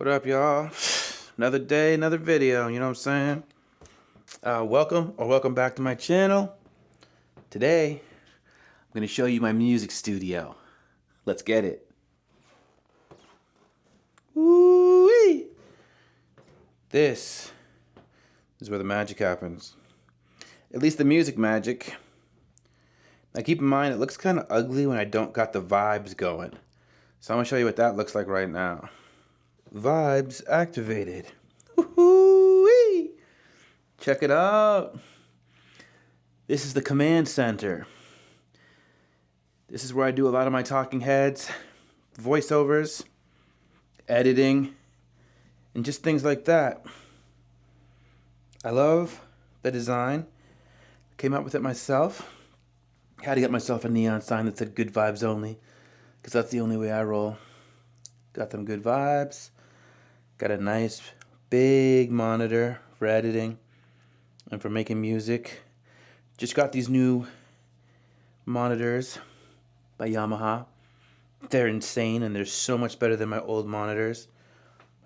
What up, y'all? Another day, another video, you know what I'm saying? Welcome back to my channel. Today, I'm gonna show you my music studio. Let's get it. Woo-wee! This is where the magic happens. At least the music magic. Now keep in mind, it looks kind of ugly when I don't got the vibes going. So I'm gonna show you what that looks like right now. Vibes activated. Woo-wee! Check it out. This is the command center. This is where I do a lot of my talking heads, voiceovers, editing, and just things like that. I love the design. Came up with it myself. Had to get myself a neon sign that said good vibes only, because that's the only way I roll. Got them good vibes. Got a nice big monitor for editing and for making music. Just got these new monitors by Yamaha. They're insane and they're so much better than my old monitors.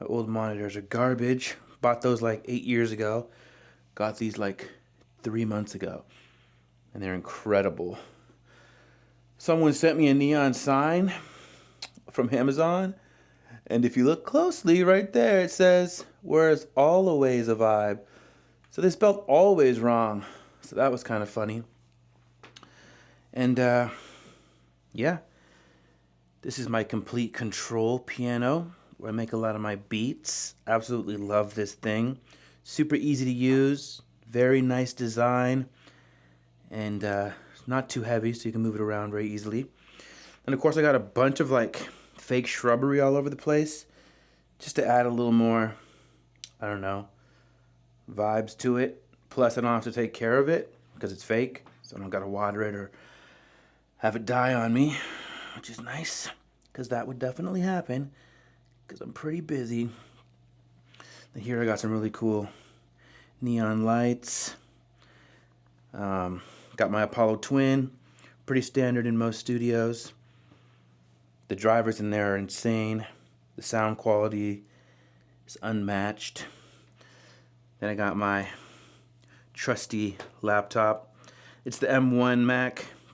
My old monitors are garbage. Bought those like 8 years ago. Got these like 3 months ago. And they're incredible. Someone sent me a neon sign from Amazon. And if you look closely right there, it says, where's always a vibe? So they spelled always wrong. So that was kind of funny. And yeah, this is my complete control piano where I make a lot of my beats. Absolutely love this thing. Super easy to use, very nice design, and not too heavy so you can move it around very easily. And of course I got a bunch of like fake shrubbery all over the place just to add a little more, I don't know, vibes to it. Plus I don't have to take care of it because it's fake, so I don't gotta water it or have it die on me, which is nice because that would definitely happen because I'm pretty busy. And here I got some really cool neon lights. Got my Apollo Twin, pretty standard in most studios. The drivers in there are insane. The sound quality is unmatched. Then I got my trusty laptop. It's the M1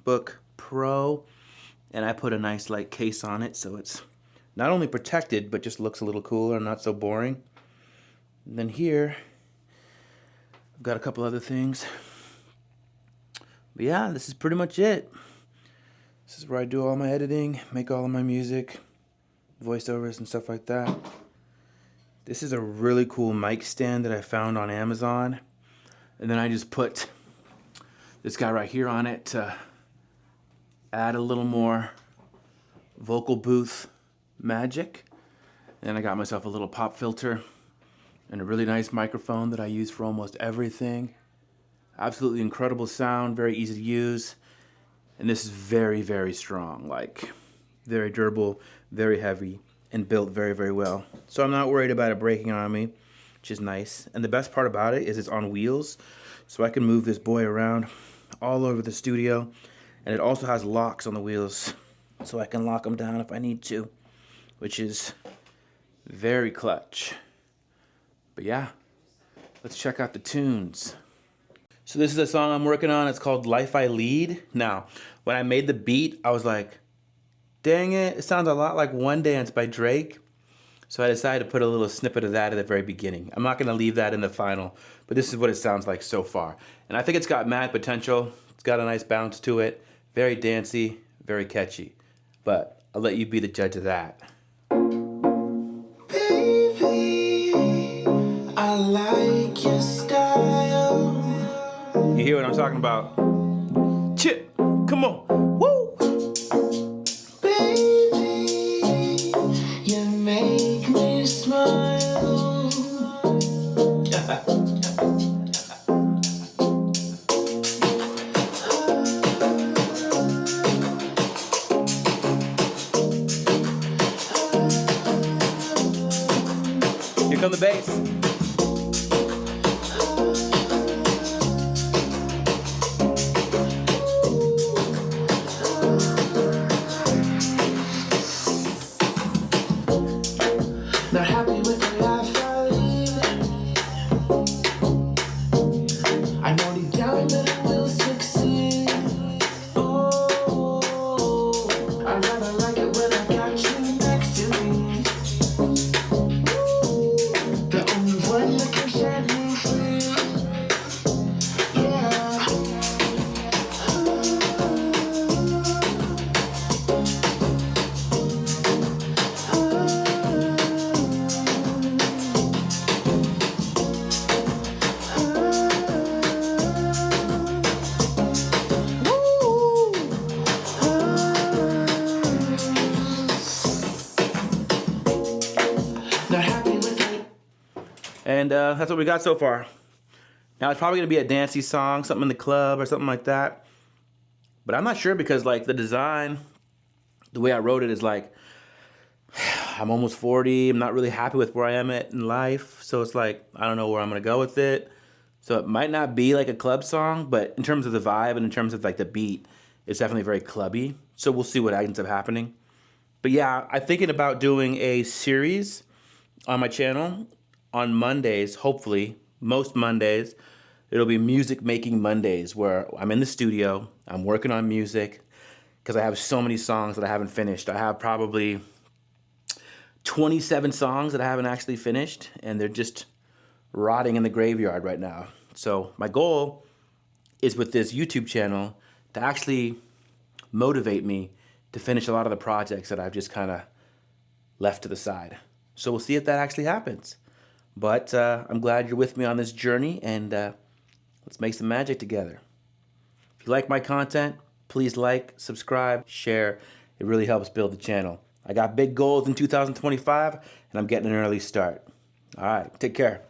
MacBook Pro, and I put a nice like case on it so it's not only protected but just looks a little cooler and not so boring. And then here I've got a couple other things. But yeah, this is pretty much it. This is where I do all my editing, make all of my music, voiceovers and stuff like that. This is a really cool mic stand that I found on Amazon. And then I just put this guy right here on it to add a little more vocal booth magic. And I got myself a little pop filter and a really nice microphone that I use for almost everything. Absolutely incredible sound, very easy to use. And this is very, very strong, like very durable, very heavy, and built very, very well. So I'm not worried about it breaking on me, which is nice. And the best part about it is it's on wheels, so I can move this boy around all over the studio. And it also has locks on the wheels, so I can lock them down if I need to, which is very clutch. But yeah, let's check out the tunes. So this is a song I'm working on. It's called Life I Lead. Now, when I made the beat, I was like, dang it, it sounds a lot like One Dance by Drake. So I decided to put a little snippet of that at the very beginning. I'm not gonna leave that in the final, but this is what it sounds like so far. And I think it's got mad potential. It's got a nice bounce to it. Very dancey, very catchy. But I'll let you be the judge of that. Baby, I like your style. You hear what I'm talking about? Chip, come on, woo! Baby, you make me smile. Here come the bass. Not happy with with the life I lead. I know deep down that I will succeed. Oh, I rather like it when I got you next to me. The only one that can set me free. Yeah. Not happy with it. And that's what we got so far. Now it's probably gonna be a dancey song, something in the club or something like that. But I'm not sure because like the design, the way I wrote it is like, I'm almost 40. I'm not really happy with where I am at in life. So it's like, I don't know where I'm gonna go with it. So it might not be like a club song, but in terms of the vibe and in terms of like the beat, it's definitely very clubby. So we'll see what ends up happening. But yeah, I'm thinking about doing a series on my channel on Mondays, hopefully, most Mondays. It'll be Music Making Mondays where I'm in the studio, I'm working on music because I have so many songs that I haven't finished. I have probably 27 songs that I haven't actually finished, and they're just rotting in the graveyard right now. So my goal is with this YouTube channel to actually motivate me to finish a lot of the projects that I've just kind of left to the side. So we'll see if that actually happens. But I'm glad you're with me on this journey, and let's make some magic together. If you like my content, please like, subscribe, share. It really helps build the channel. I got big goals in 2025, and I'm getting an early start. All right, take care.